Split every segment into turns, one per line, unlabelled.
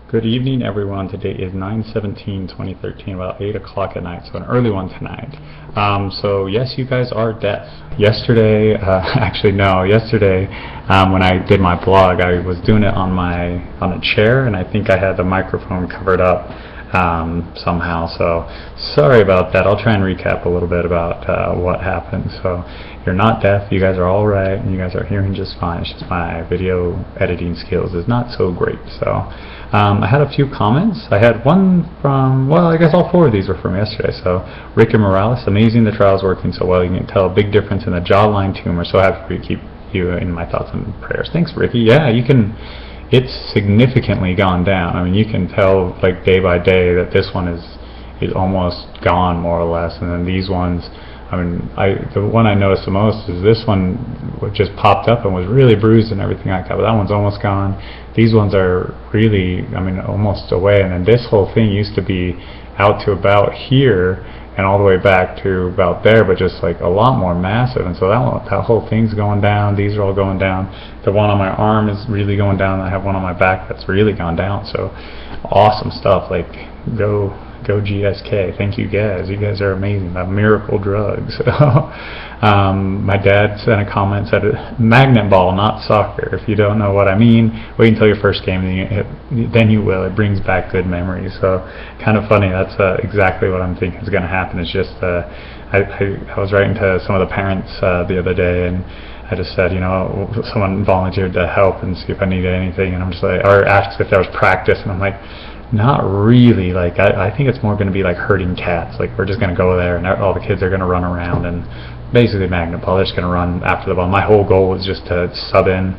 Good evening, everyone. Today is 9/17/2013, about 8 o'clock at night, so an early one tonight. So yes, you guys are deaf. Yesterday, actually no, yesterday when I did my blog, I was doing it on a chair, and I think I had the microphone covered up somehow, so sorry about that. I'll try and recap a little bit about what happened. So you're not deaf, you guys are all right, and you guys are hearing just fine. It's just my video editing skills is not so great. So I had a few comments. I had one from, well, I guess all four of these were from yesterday. So Ricky Morales, amazing the trial's working so well. You can tell a big difference in the jawline tumor. So happy to keep you in my thoughts and prayers. Thanks, Ricky. Yeah, you can. It's significantly gone down. I mean, you can tell like day by day that this one is almost gone more or less, and then these ones. I mean, the one I noticed the most is this one just popped up and was really bruised and everything like that, but that one's almost gone. These ones are really, I mean, almost away, and then this whole thing used to be out to about here and all the way back to about there, but just like a lot more massive, and so that whole thing's going down. These are all going down. The one on my arm is really going down. I have one on my back that's really gone down, so awesome stuff. Like, go GSK. Thank you guys. You guys are amazing. That miracle drug. So, my dad sent a comment, said magnet ball, not soccer. If you don't know what I mean, wait until your first game, then you will. It brings back good memories. So kind of funny. That's exactly what I'm thinking is going to happen. It's just I was writing to some of the parents the other day, and I just said, you know, someone volunteered to help and see if I needed anything, and I'm just like, or asked if there was practice, and I'm like, not really. Like I think it's more going to be like herding cats. Like we're just going to go there and all the kids are going to run around and basically magnet ball. They're just going to run after the ball. My whole goal is just to sub in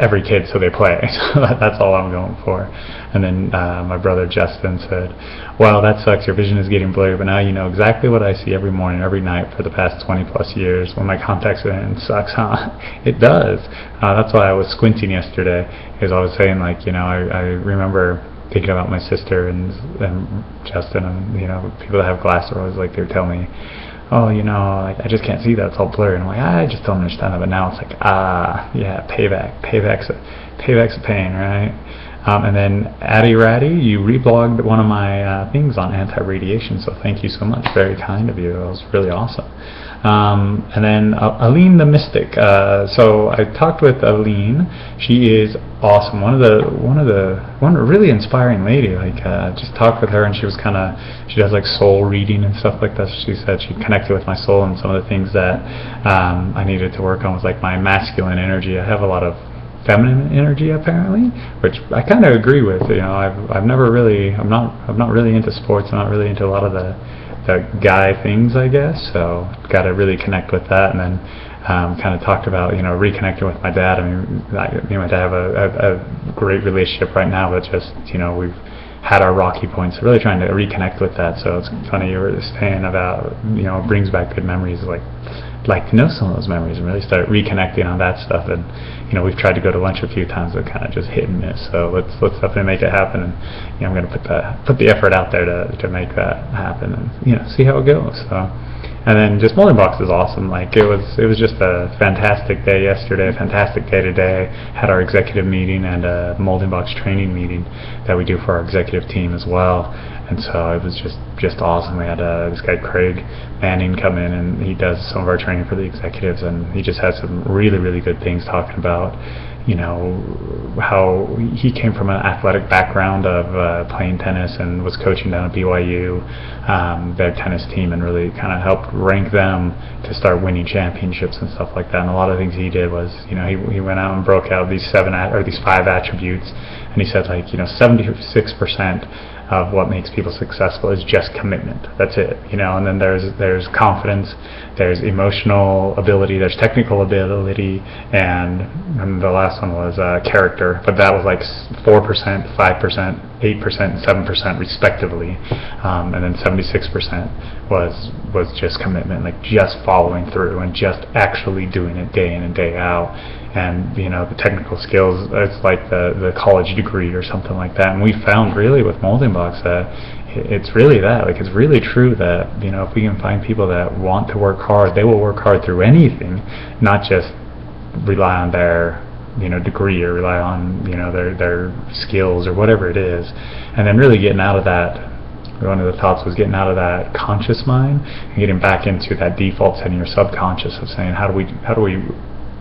every kid so they play. So that's all I'm going for. And then my brother Justin said, well, that sucks. Your vision is getting blurry, but now you know exactly what I see every morning, every night for the past 20 plus years when my contacts are in. Sucks, huh? It does. That's why I was squinting yesterday, because I was saying, like, you know, I remember thinking about my sister and Justin, and you know, people that have glasses are always like, they would tell me, oh, you know, like, I just can't see that, it's all blurry, and I'm like, I just don't understand that. But now it's like, yeah, payback's a pain, right? And then Addy Ratty, you reblogged one of my things on anti-radiation, so thank you so much. Very kind of you. That was really awesome. And then Aline the Mystic. So I talked with Aline. She is awesome. One of a really inspiring lady. Like just talked with her, and she was she does like soul reading and stuff like that. She said she connected with my soul, and some of the things that I needed to work on was like my masculine energy. I have a lot of feminine energy apparently, which I kind of agree with. You know, I'm not really into sports. I'm not really into a lot of the guy things, I guess. So got to really connect with that, and then kind of talked about, you know, reconnecting with my dad. I mean, me and my dad have a great relationship right now, but just, you know, we've had our rocky points. So really trying to reconnect with that. So it's funny you were saying about, you know, it brings back good memories. Like to know some of those memories and really start reconnecting on that stuff. And you know, we've tried to go to lunch a few times, but kind of just hit and miss. So let's definitely make it happen. And you know, I'm going to put the effort out there to make that happen, and you know, see how it goes. So, and then just Molding Box is awesome. Like it was just a fantastic day yesterday, a fantastic day today. Had our executive meeting and a Molding Box training meeting that we do for our executive team as well. And so it was just awesome. We had this guy Craig Manning come in, and he does some of our training for the executives, and he just has some really, really good things talking about, you know, how he came from an athletic background of playing tennis and was coaching down at BYU, their tennis team, and really kind of helped rank them to start winning championships and stuff like that. And a lot of things he did was, you know, he went out and broke out these 5 attributes, and he said, like, you know, 76% of what makes people successful is just commitment. That's it, you know. And then there's confidence, there's emotional ability, there's technical ability, and the last one was character. But that was like 4%, 5%, 8%, and 7% respectively. And then 76% was just commitment, like just following through and just actually doing it day in and day out. And you know, the technical skills, it's like the college degree or something like that. And we found really with Molding Box that it's really that, like, it's really true that, you know, if we can find people that want to work hard, they will work hard through anything, not just rely on their degree or rely on their skills or whatever it is, and then really getting out of that. One of the thoughts was getting out of that conscious mind and getting back into that default setting, your subconscious, of saying how do we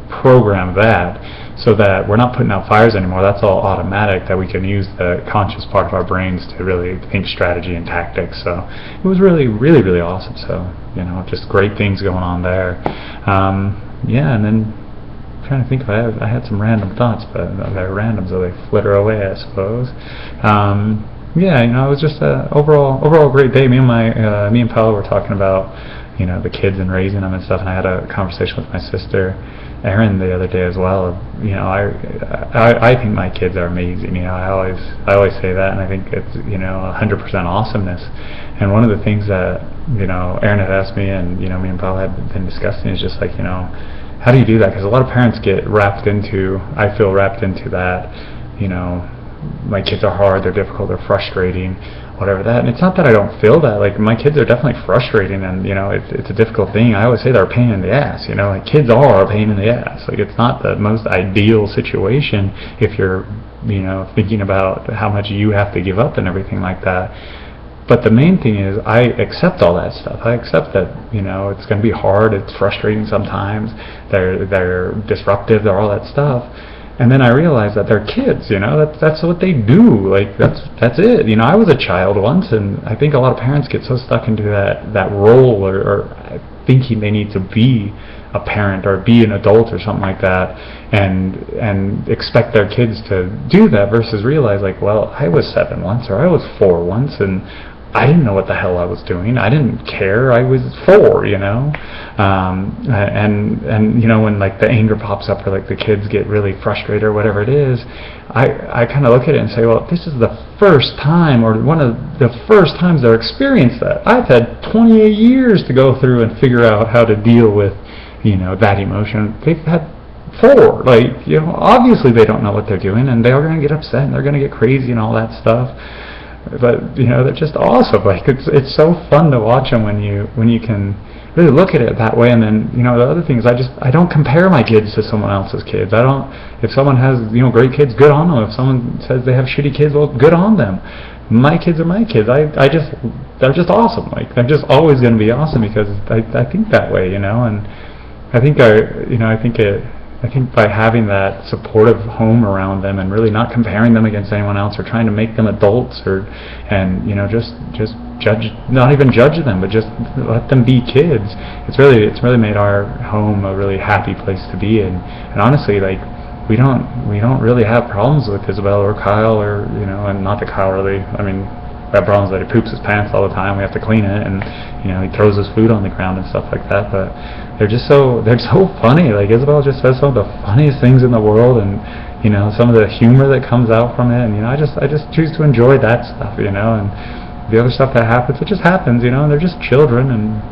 program that so that we're not putting out fires anymore. That's all automatic, that we can use the conscious part of our brains to really think strategy and tactics. So it was really, really, really awesome. So just great things going on there. And then I'm trying to think if I had some random thoughts, but they're random, so they flitter away, I suppose. It was just a overall great day. Me and Paula were talking about the kids and raising them and stuff, and I had a conversation with my sister Erin the other day as well. I think my kids are amazing. I always say that, and I think it's 100% awesomeness. And one of the things that Erin had asked me, and me and Paula had been discussing, is just like how do you do that? Because a lot of parents get wrapped into that. My kids are hard, they're difficult, they're frustrating, whatever that. And it's not that I don't feel that. Like, my kids are definitely frustrating, and it's a difficult thing. I always say they're a pain in the ass. Like, kids are a pain in the ass. Like, it's not the most ideal situation if you're thinking about how much you have to give up and everything like that. But the main thing is, I accept all that stuff. I accept that it's going to be hard, it's frustrating sometimes, they're disruptive, they're all that stuff. And then I realized that they're kids, that's what they do. Like, that's it. I was a child once, and I think a lot of parents get so stuck into that role or thinking they need to be a parent or be an adult or something like that, and expect their kids to do that, versus realize, like, well, I was 7 once, or I was 4 once, and I didn't know what the hell I was doing. I didn't care. I was 4, and when like the anger pops up, or like the kids get really frustrated or whatever it is, I kind of look at it and say, well, this is the first time, or one of the first times they're experienced that. I've had 28 years to go through and figure out how to deal with that emotion. They've had 4. Like, obviously they don't know what they're doing, and they're going to get upset, and they're going to get crazy and all that stuff. But they're just awesome. Like, it's so fun to watch them when you can really look at it that way. And then the other thing is, I don't compare my kids to someone else's kids. I don't. If someone has great kids, good on them. If someone says they have shitty kids, well, good on them. My kids are my kids. They're just awesome. Like, they're just always going to be awesome, because I think that way. And I think by having that supportive home around them, and really not comparing them against anyone else, or trying to make them adults, and just judge, not even judge them, but just let them be kids. It's really made our home a really happy place to be in. And honestly, like, we don't really have problems with Isabel or Kyle, or and not that Kyle really. I mean, we have problems that he poops his pants all the time. We have to clean it, and he throws his food on the ground and stuff like that. But they're so funny. Like, Isabel just says some of the funniest things in the world, and some of the humor that comes out from it. And I just choose to enjoy that stuff. And the other stuff that happens, it just happens. And they're just children. And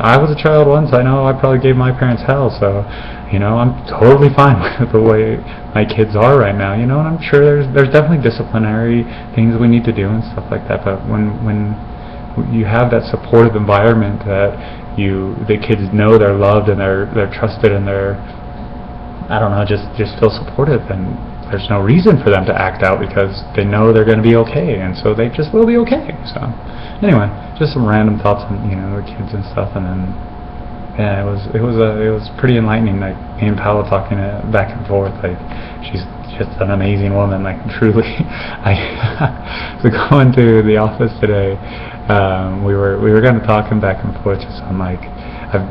I was a child once. I know I probably gave my parents hell. So I'm totally fine with the way my kids are right now. And I'm sure there's definitely disciplinary things we need to do and stuff like that. But when you have that supportive environment, that the kids know they're loved, and they're trusted, and they're, I don't know, just feel supported, and there's no reason for them to act out, because they know they're going to be okay, and so they just will be okay. So anyway, just some random thoughts on the kids and stuff. And then it was pretty enlightening, like me and Paula talking back and forth. Like, she's just an amazing woman. Like, truly. So going to the office today, we were kind of talking back and forth, just on like, we've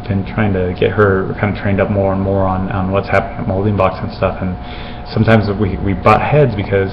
been trying to get her kind of trained up more and more on what's happening at Molding Box and stuff. And sometimes we butt heads, because